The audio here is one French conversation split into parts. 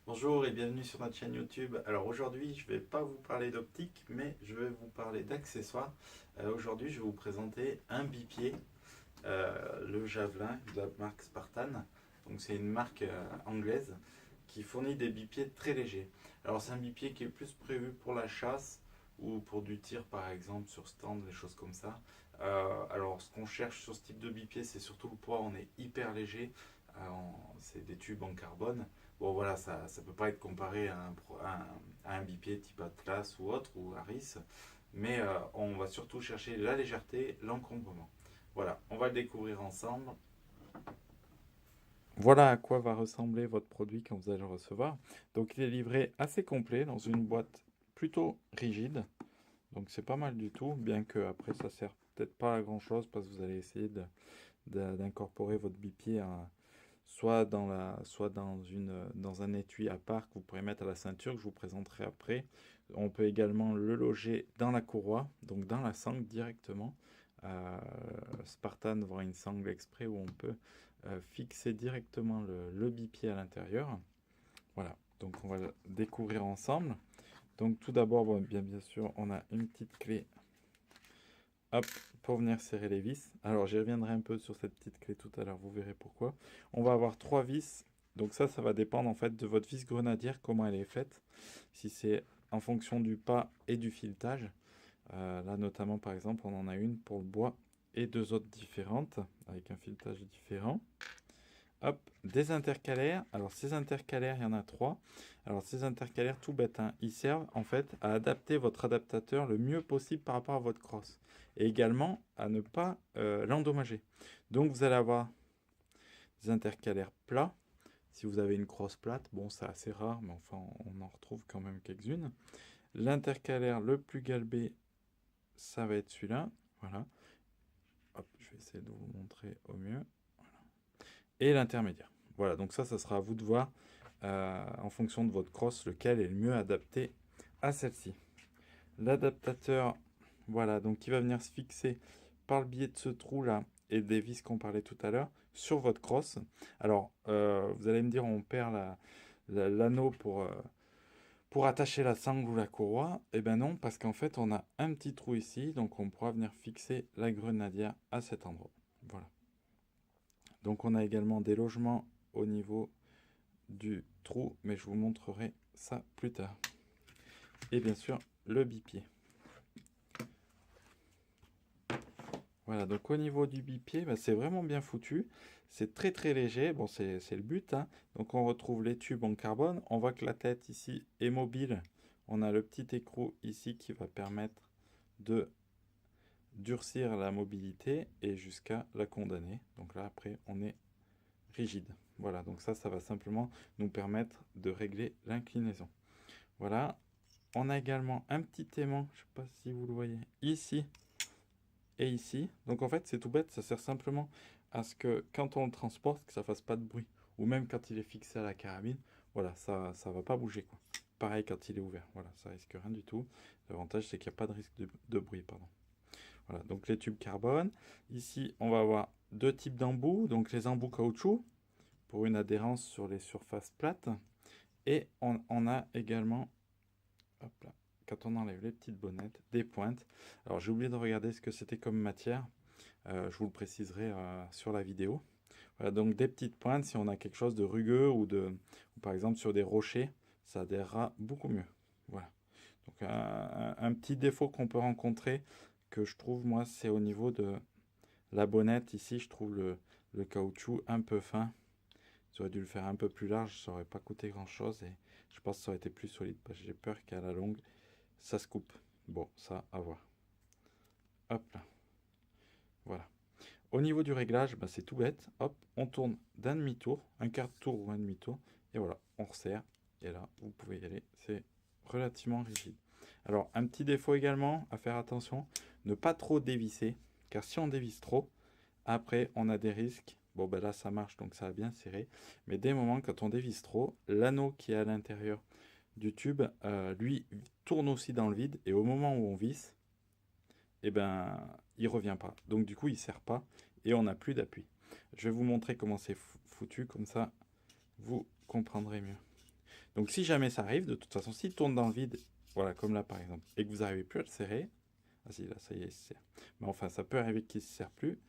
Bonjour et bienvenue sur notre chaîne YouTube. Alors aujourd'hui, je ne vais pas vous parler d'optique, mais je vais vous parler d'accessoires. Aujourd'hui, je vais vous présenter un bipied, le Javelin de la marque Spartan. Donc c'est une marque anglaise qui fournit des bipieds très légers. Alors c'est un bipied qui est plus prévu pour la chasse ou pour du tir par exemple sur stand, des choses comme ça. Alors ce qu'on cherche sur ce type de bipied, c'est surtout le poids. On est hyper léger. C'est des tubes en carbone. Bon voilà, ça ne peut pas être comparé à un bipied type Atlas ou autre, ou Harris, mais on va surtout chercher la légèreté, l'encombrement. Voilà, on va le découvrir ensemble. Voilà à quoi va ressembler votre produit quand vous allez le recevoir. Donc il est livré assez complet dans une boîte plutôt rigide. Donc c'est pas mal du tout, bien que après ça sert peut-être pas à grand chose parce que vous allez essayer d'incorporer votre bipied soit dans un étui à part que vous pourrez mettre à la ceinture que je vous présenterai après. On peut également le loger dans la courroie, donc dans la sangle directement. Euh, Spartan vend une sangle exprès où on peut fixer directement le bipied à l'intérieur. Voilà, donc on va le découvrir ensemble. Donc tout d'abord, bon, bien sûr, on a une petite clé, hop, pour venir serrer les vis. Alors j'y reviendrai un peu sur cette petite clé tout à l'heure, vous verrez pourquoi. On va avoir trois vis. Donc ça va dépendre en fait de votre vis grenadière, comment elle est faite. Si c'est en fonction du pas et du filetage. Là notamment par exemple, on en a une pour le bois et deux autres différentes avec un filetage différent. Hop, des intercalaires. Alors ces intercalaires, il y en a trois. Alors ces intercalaires, tout bête, hein, ils servent en fait à adapter votre adaptateur le mieux possible par rapport à votre crosse. Et également à ne pas l'endommager. Donc vous allez avoir des intercalaires plats. Si vous avez une crosse plate, bon c'est assez rare, mais enfin on en retrouve quand même quelques-unes. L'intercalaire le plus galbé, ça va être celui-là. Voilà. Hop, je vais essayer de vous montrer au mieux. Et l'intermédiaire. Voilà, donc ça sera à vous de voir en fonction de votre crosse lequel est le mieux adapté à celle-ci. L'adaptateur, voilà, donc qui va venir se fixer par le biais de ce trou là et des vis qu'on parlait tout à l'heure sur votre crosse. Alors, vous allez me dire, on perd l'anneau pour attacher la sangle ou la courroie. Eh ben non, parce qu'en fait, on a un petit trou ici, donc on pourra venir fixer la grenadière à cet endroit. Voilà. Donc on a également des logements au niveau du trou, mais je vous montrerai ça plus tard. Et bien sûr, le bipied. Voilà, donc au niveau du bipied, bah, c'est vraiment bien foutu. C'est très très léger, bon c'est le but, hein. Donc on retrouve les tubes en carbone. On voit que la tête ici est mobile. On a le petit écrou ici qui va permettre de durcir la mobilité et jusqu'à la condamner. Donc là après on est rigide. Voilà, donc ça va simplement nous permettre de régler l'inclinaison. Voilà, on a également un petit aimant, je ne sais pas si vous le voyez, ici et ici. Donc en fait c'est tout bête, ça sert simplement à ce que quand on le transporte, que ça fasse pas de bruit. Ou même quand il est fixé à la carabine, voilà, ça va pas bouger quoi. Pareil quand il est ouvert, voilà, ça risque rien du tout. L'avantage c'est qu'il n'y a pas de risque de bruit, pardon. Voilà, donc les tubes carbone. Ici on va avoir deux types d'embouts, donc les embouts caoutchouc pour une adhérence sur les surfaces plates. Et on a également, hop là, quand on enlève les petites bonnettes, des pointes. Alors j'ai oublié de regarder ce que c'était comme matière. Je vous le préciserai sur la vidéo. Voilà, donc des petites pointes, si on a quelque chose de rugueux ou par exemple sur des rochers, ça adhérera beaucoup mieux. Voilà. Donc un petit défaut qu'on peut rencontrer, que je trouve moi, c'est au niveau de la bonnette. Ici, je trouve le caoutchouc un peu fin. J'aurais dû le faire un peu plus large, ça aurait pas coûté grand chose et je pense que ça aurait été plus solide parce que j'ai peur qu'à la longue ça se coupe. Bon, ça à voir. Hop là, voilà. Au niveau du réglage, bah, c'est tout bête. Hop, on tourne d'un demi-tour, un quart de tour ou un demi-tour et voilà, on resserre et là vous pouvez y aller. C'est relativement rigide. Alors, un petit défaut également, à faire attention, ne pas trop dévisser car si on dévisse trop, après, on a des risques. Bon, ben là, ça marche, donc ça a bien serré. Mais des moments, quand on dévisse trop, l'anneau qui est à l'intérieur du tube, lui, tourne aussi dans le vide. Et au moment où on visse, eh ben, il revient pas. Donc du coup, il ne sert pas et on n'a plus d'appui. Je vais vous montrer comment c'est foutu, comme ça, vous comprendrez mieux. Donc si jamais ça arrive, de toute façon, s'il tourne dans le vide, voilà, comme là par exemple, et que vous n'arrivez plus à le serrer, ah si, là, ça y est, il se serre. Mais enfin, ça peut arriver qu'il ne se serre plus.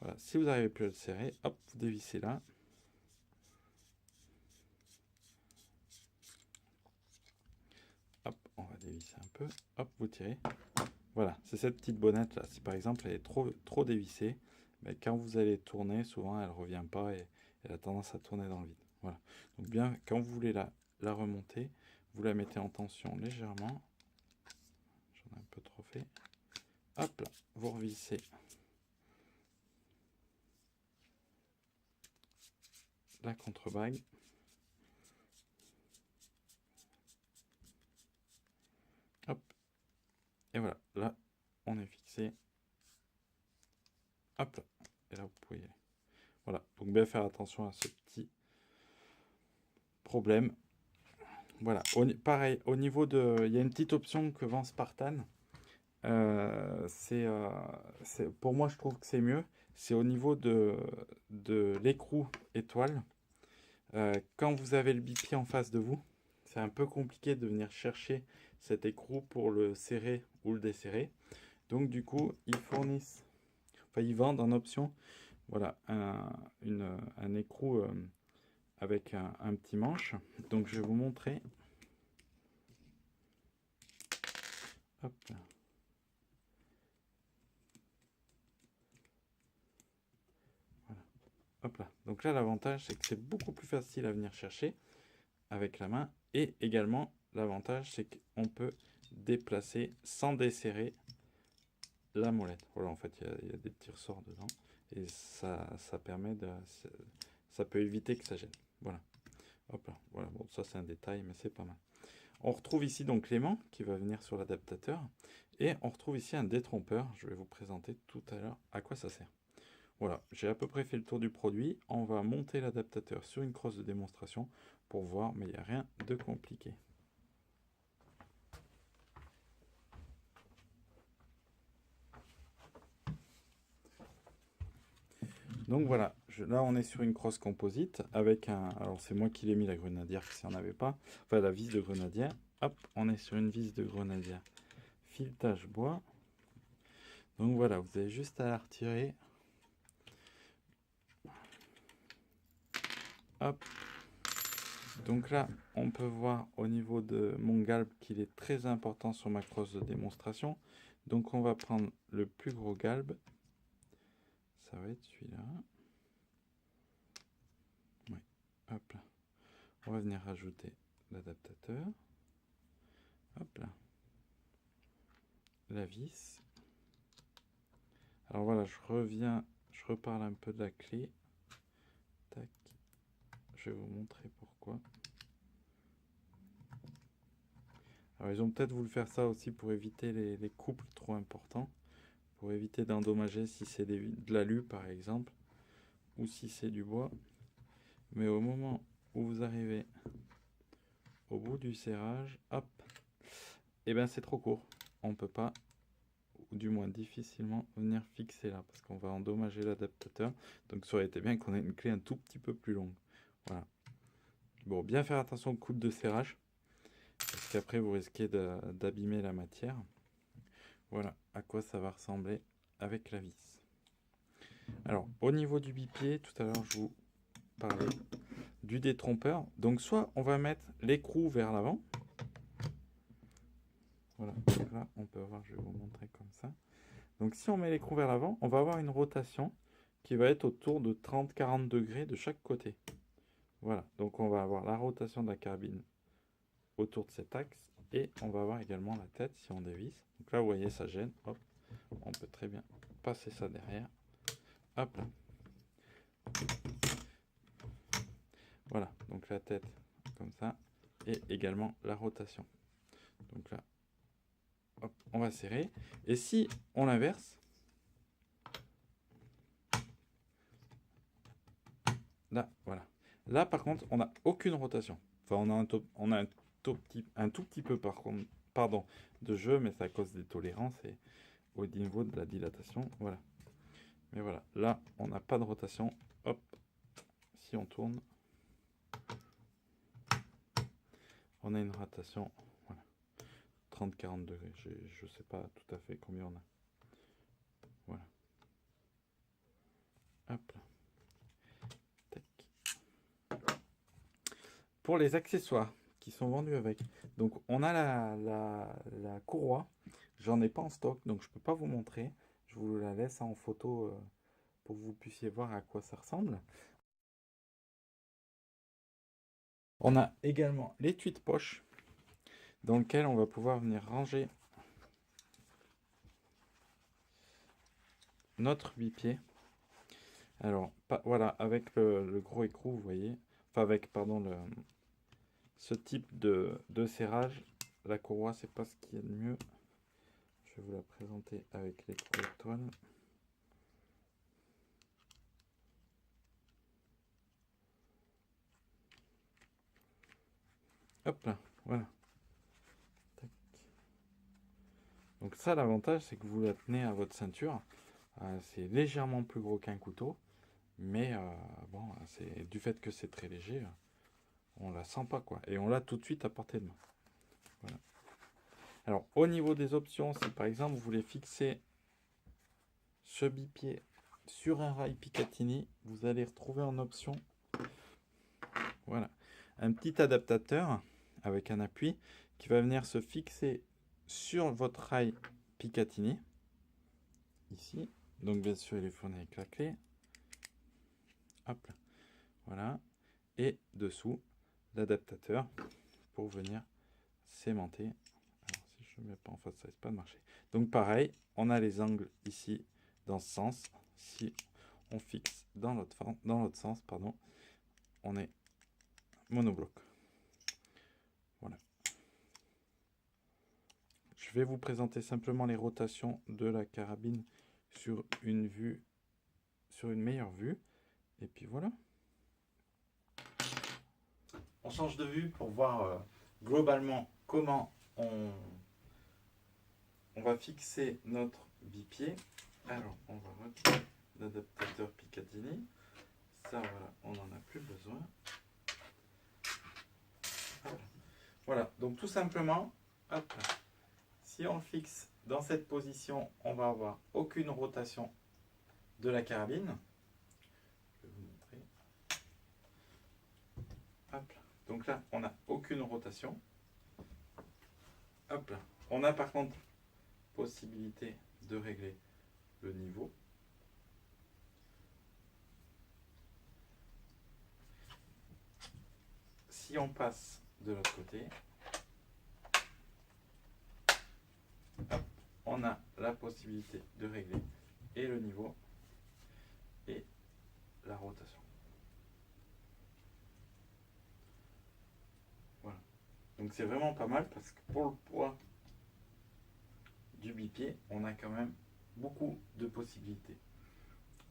Voilà, si vous n'arrivez plus à le serrer, hop, vous dévissez là. Hop, on va dévisser un peu. Hop, vous tirez. Voilà, c'est cette petite bonnette là. Si par exemple elle est trop dévissée, mais quand vous allez tourner, souvent elle ne revient pas et elle a tendance à tourner dans le vide. Voilà. Donc bien, quand vous voulez la remonter, vous la mettez en tension légèrement. J'en ai un peu trop fait. Hop là, vous revissez la contrebague. Hop. Et voilà, là, on est fixé. Hop là. Et là, vous pouvez y aller. Voilà, donc bien faire attention à ce petit problème. Voilà, pareil, au niveau de... Il y a une petite option que vend Spartan. Pour moi, je trouve que c'est mieux. C'est au niveau de l'écrou étoile. Quand vous avez le bipied en face de vous, c'est un peu compliqué de venir chercher cet écrou pour le serrer ou le desserrer. Donc du coup, ils vendent en option, voilà, un écrou avec un petit manche. Donc je vais vous montrer. Hop là. Voilà. Hop là. Donc là, l'avantage, c'est que c'est beaucoup plus facile à venir chercher avec la main. Et également, l'avantage, c'est qu'on peut déplacer sans desserrer la molette. Voilà, en fait, il y a des petits ressorts dedans. Et ça permet de... Ça peut éviter que ça gêne. Voilà. Hop là. Voilà, bon, ça c'est un détail, mais c'est pas mal. On retrouve ici donc l'aimant qui va venir sur l'adaptateur. Et on retrouve ici un détrompeur. Je vais vous présenter tout à l'heure à quoi ça sert. Voilà, j'ai à peu près fait le tour du produit. On va monter l'adaptateur sur une crosse de démonstration pour voir, mais il n'y a rien de compliqué. Donc voilà, là on est sur une crosse composite avec un... Alors c'est moi qui l'ai mis la grenadière, s'il n'y en avait pas. Enfin la vis de grenadière. Hop, on est sur une vis de grenadière. Filetage bois. Donc voilà, vous avez juste à la retirer. Hop. Donc là, on peut voir au niveau de mon galbe qu'il est très important sur ma crosse de démonstration. Donc on va prendre le plus gros galbe. Ça va être celui-là. Oui, hop là. On va venir rajouter l'adaptateur. Hop là. La vis. Alors voilà, je reparle un peu de la clé. Tac. Je vais vous montrer pourquoi. Alors ils ont peut-être voulu faire ça aussi pour éviter les couples trop importants. Pour éviter d'endommager si c'est de l'alu par exemple. Ou si c'est du bois. Mais au moment où vous arrivez au bout du serrage, hop, et bien c'est trop court. On ne peut pas, ou du moins difficilement, venir fixer là, parce qu'on va endommager l'adaptateur. Donc ça aurait été bien qu'on ait une clé un tout petit peu plus longue. Voilà. Bon, bien faire attention aux coupes de serrage, parce qu'après vous risquez d'abîmer la matière. Voilà à quoi ça va ressembler avec la vis. Alors, au niveau du bipied, tout à l'heure je vous parlais du détrompeur. Donc soit on va mettre l'écrou vers l'avant. Voilà, donc là on peut voir, je vais vous montrer comme ça. Donc si on met l'écrou vers l'avant, on va avoir une rotation qui va être autour de 30-40 degrés de chaque côté. Voilà, donc on va avoir la rotation de la carabine autour de cet axe et on va avoir également la tête si on dévisse. Donc là vous voyez ça gêne, hop, on peut très bien passer ça derrière. Hop là. Voilà, donc la tête comme ça et également la rotation. Donc là, hop, on va serrer. Et si on l'inverse, là, voilà. Là, par contre, on n'a aucune rotation. Enfin, on a un tout petit peu, par contre, pardon, de jeu, mais c'est à cause des tolérances et au niveau de la dilatation. Voilà. Mais voilà, là, on n'a pas de rotation. Hop, si on tourne. On a une rotation, voilà, 30-40 degrés. Je ne sais pas tout à fait combien on a. Voilà. Hop là. Tac. Pour les accessoires qui sont vendus avec, donc on a la courroie. J'en ai pas en stock, donc je peux pas vous montrer. Je vous la laisse en photo pour que vous puissiez voir à quoi ça ressemble. On a également l'étui de poche dans lequel on va pouvoir venir ranger notre bipied. Alors, voilà, avec le gros écrou, vous voyez, enfin avec, pardon, ce type de serrage, la courroie, c'est pas ce qu'il y a de mieux. Je vais vous la présenter avec l'écrou étoile. Hop là, voilà. Tac. Donc ça, l'avantage, c'est que vous la tenez à votre ceinture. C'est légèrement plus gros qu'un couteau, mais bon, c'est du fait que c'est très léger, on la sent pas quoi, et on l'a tout de suite à portée de main. Voilà. Alors au niveau des options, si par exemple vous voulez fixer ce bipied sur un rail Picatinny, vous allez retrouver en option, voilà, un petit adaptateur avec un appui qui va venir se fixer sur votre rail Picatinny, ici. Donc bien sûr il est fourni avec la clé. Hop, voilà. Et dessous, l'adaptateur pour venir sémenter. Alors si je ne mets pas en face, ça risque pas de marcher. Donc pareil, on a les angles ici dans ce sens. Si on fixe dans l'autre sens, pardon, on est monobloc. Voilà. Je vais vous présenter simplement les rotations de la carabine sur une vue, sur une meilleure vue. Et puis voilà. On change de vue pour voir globalement comment on va fixer notre bipied. Alors, on va retirer l'adaptateur Picatinny. Ça, voilà, on n'en a plus besoin. Voilà, donc tout simplement, hop, si on le fixe dans cette position, on va avoir aucune rotation de la carabine. Je vais vous montrer. Hop, donc là, on n'a aucune rotation. Hop, on a par contre possibilité de régler le niveau. Si on passe de l'autre côté, hop, on a la possibilité de régler et le niveau et la rotation. Voilà. Donc c'est vraiment pas mal parce que pour le poids du bipied, on a quand même beaucoup de possibilités.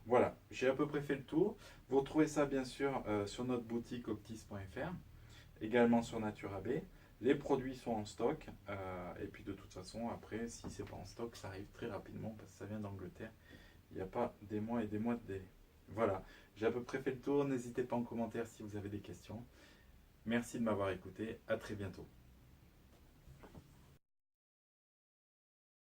Voilà, j'ai à peu près fait le tour. Vous retrouvez ça bien sûr sur notre boutique optis.fr, également sur NaturaB. Les produits sont en stock et puis de toute façon après si c'est pas en stock ça arrive très rapidement parce que ça vient d'Angleterre. Il n'y a pas des mois et des mois de délai. Voilà, j'ai à peu près fait le tour. N'hésitez pas en commentaire si vous avez des questions. Merci de m'avoir écouté. À très bientôt.